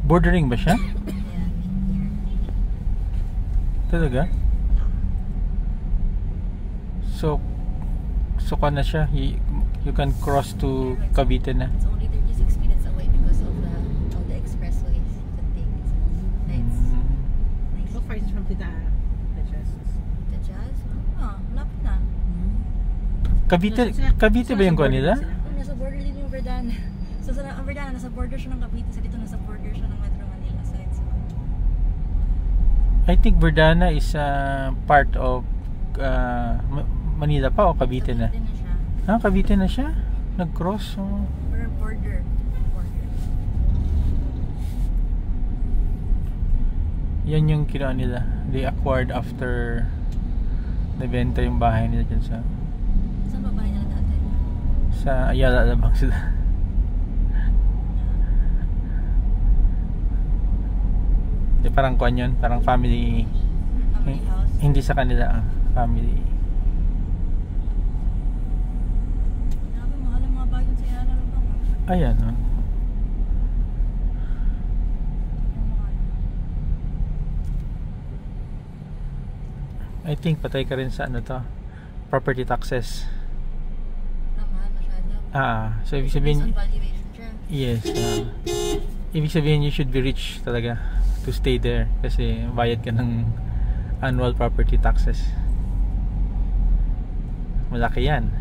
Bordering ba siya? Yeah, near. Talaga? So ka na siya. You can cross to Cavite na. It's only 36 minutes away because of all the expressways you can take. It's nice. How far is it from the Jazz? The Jazz? Malapit na. Cavite ba yung kuha nila? Nasa border din yung Verdana. So ang Verdana nasa border siya ng Cavite. So dito nasa border siya ng Metro Manila. So it's I think Verdana is part of Manila pa o Cavite na? Cavite na siya. Cavite na siya? Nag-cross? Border. Yan yung kinuha nila. They acquired after nabenta yung bahay nila dyan sa Saan ba bahay nila dati? sa Ayala Alabang sila. Di, parang kuan yun, parang family House. hindi sa kanila, family. Grabe, mahal ang mga bahay dun sa Ayala Alabang. Ayan, I think patay ka rin sa ano to, property taxes. Mahal masyado. So ibig sabihin, Based on valuation siya. yes, ibig sabihin you should be rich talaga to stay there kasi bayad ka ng annual property taxes. Malaki yan.